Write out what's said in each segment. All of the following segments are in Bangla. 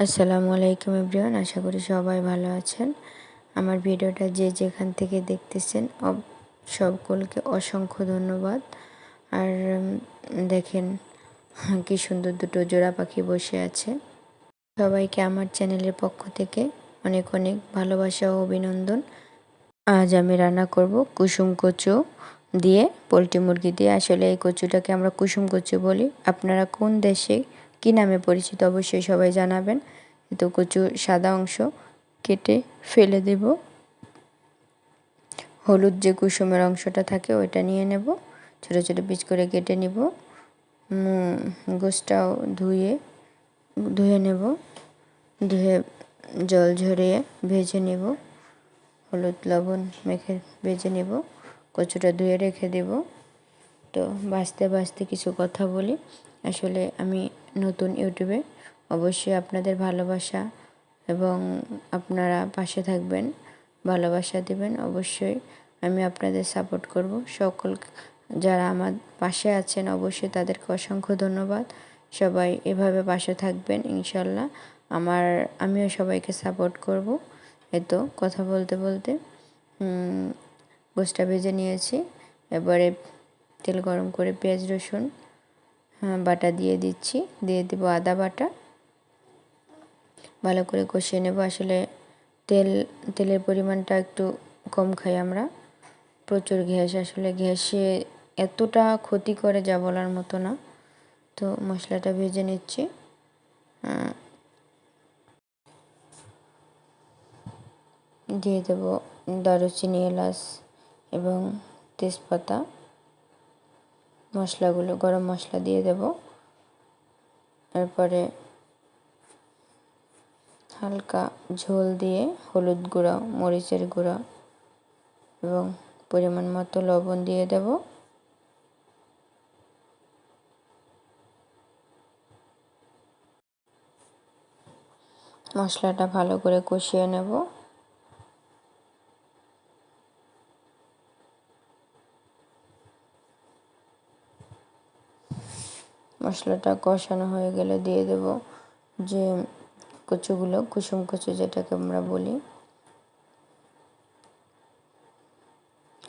আসসালামু আলাইকুম এভরিওয়ান, আশা করি সবাই ভালো আছেন। আমার ভিডিওটা যে যেখান থেকে দেখতেছেন সকলকে অসংখ্য ধন্যবাদ। আর দেখেন কি সুন্দর দুটো জোড়া পাখি বসে আছে। সবাইকে আমার চ্যানেলের পক্ষ থেকে অনেক অনেক ভালোবাসা ও অভিনন্দন। আজ আমি রান্না করব কুসুম কচু দিয়ে, পোলট্রি মুরগি দিয়ে। আসলে এই কচুটাকে আমরা কুসুম কচু বলি। আপনারা কোন দেশে কী নামে পরিচিত অবশ্যই সবাই জানাবেন। তো কচুর সাদা অংশ কেটে ফেলে দেব, হলুদ যে কুসুমের অংশটা থাকে ওইটা নিয়ে নেব, ছোটো ছোটো পিস করে কেটে নিব। গোশটাও ধুয়ে নেব, ধুয়ে জল ঝরিয়ে ভেজে নেব, হলুদ লবণ মেখে ভেজে নেব। কচুটা ধুয়ে রেখে দেব। তো বাছতে বাছতে কিছু কথা বলি। আসলে আমি নতুন ইউটিউবে, অবশ্যই আপনাদের ভালোবাসা এবং আপনারা পাশে থাকবেন, ভালোবাসা দিবেন। অবশ্যই আমি আপনাদের সাপোর্ট করব। সকল যারা আমার পাশে আছেন অবশ্যই তাদেরকে অসংখ্য ধন্যবাদ। সবাই এভাবে পাশে থাকবেন ইনশাল্লাহ। আমিও সবাইকে সাপোর্ট করব। তো কথা বলতে বলতে গোশটা ভেজে নিয়েছি। এবারে তেল গরম করে পেঁয়াজ রসুন বাটা দিয়ে দিচ্ছি, দিয়ে দেবো আদা বাটা। ভালো করে কষিয়ে নেব। আসলে তেলের পরিমাণটা একটু কম খাই আমরা, প্রচুর গ্যাস। আসলে গ্যাসে এতটা ক্ষতি করে যা বলার মতো না। তো মশলাটা ভেজে নিচ্ছি। দিয়ে দেব দারুচিনি, এলাচ এবং তেজপাতা। মশলাগুলো গরম মশলা দিয়ে দেব। এরপরে হালকা ঝোল দিয়ে হলুদ গুঁড়া, মরিচের গুঁড়া এবং পরিমাণ মতো লবণ দিয়ে দেব। মশলাটা ভালো করে কষিয়ে নেব। মশলাটা কষানো হয়ে গেলে দিয়ে দেব যে কচুগুলো, কুসুম কচু যেটাকে আমরা বলি।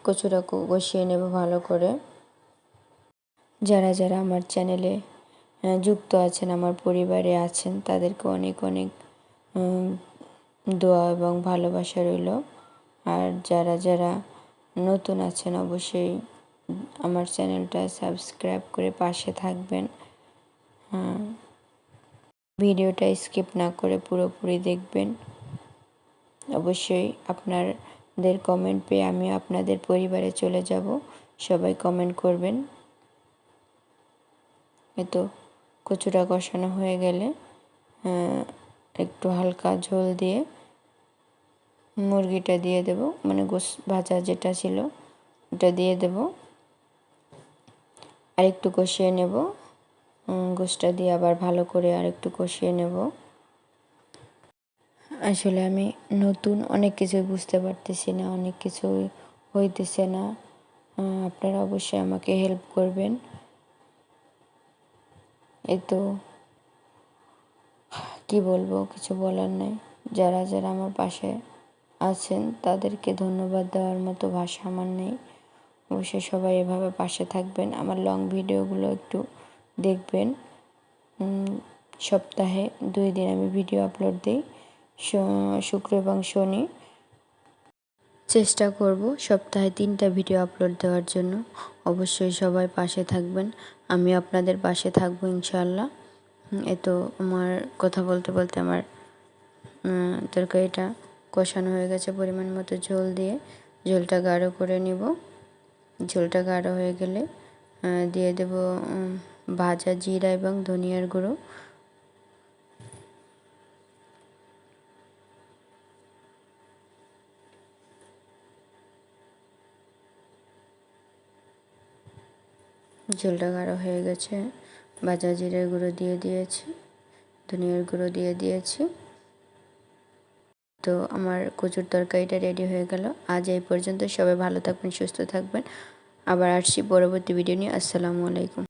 কচুটা কষিয়ে নেব ভালো করে। যারা যারা আমার চ্যানেলে যুক্ত আছেন, আমার পরিবারে আছেন, তাদেরকে অনেক অনেক দোয়া এবং ভালোবাসা রইল। আর যারা যারা নতুন আছেন অবশ্যই আমার চ্যানেলটা সাবস্ক্রাইব করে পাশে থাকবেন। ভিডিওটা স্কিপ না করে পুরোপুরি দেখবেন। অবশ্যই আপনাদের কমেন্ট পেয়ে আমি আপনাদের পরিবারে চলে যাব। সবাই কমেন্ট করবেন। তো কচুটা কষানো হয়ে গেলে একটু হালকা ঝোল দিয়ে মুরগিটা দিয়ে দেব, মানে গোশ ভাজা যেটা ছিল ওটা দিয়ে দেব। আর একটু কষিয়ে নেব। গোশটা দিয়ে আবার ভালো করে আর একটু কষিয়ে নেব। আসলে আমি নতুন, অনেক কিছুই বুঝতে পারতেছি না, অনেক কিছুই হইতেছে না। আপনারা অবশ্যই আমাকে হেল্প করবেন। তো কি বলবো, কিছু বলার নাই। যারা যারা আমার পাশে আছেন তাদেরকে ধন্যবাদ দেওয়ার মতো ভাষা আমার নেই। অবশ্যই সবাই এভাবে পাশে থাকবেন। আমার লং ভিডিওগুলো একটু দেখবেন। সপ্তাহে 2 দিন আমি ভিডিও আপলোড দিই, শুক্র এবং শনি। চেষ্টা করব সপ্তাহে 3টা ভিডিও আপলোড দেওয়ার জন্য। অবশ্যই সবাই পাশে থাকবেন, আমি আপনাদের পাশে থাকবো ইনশাআল্লাহ। তো আমার কথা বলতে বলতে আমার তরকারিটা কষানো হয়ে গেছে। পরিমাণ মতো ঝোল দিয়ে ঝোলটা গাঢ় করে নিব। ঝোলটা গাঢ় হয়ে গেলে দিয়ে দেব ভাজা জিরা এবং ধনিয়ার গুঁড়ো। ঝোলটা গাঢ় হয়ে গেছে। ভাজা জিরার গুঁড়ো দিয়ে দিয়েছি, ধনিয়ার গুঁড়ো দিয়ে দিয়েছি। তো আমার কচুর তরকারিটা রেডি হয়ে গেল। আজ এই পর্যন্ত। সবাই ভালো থাকবেন, সুস্থ থাকবেন। আবার আসছি পরবর্তী ভিডিও নিয়ে। আসসালামু আলাইকুম।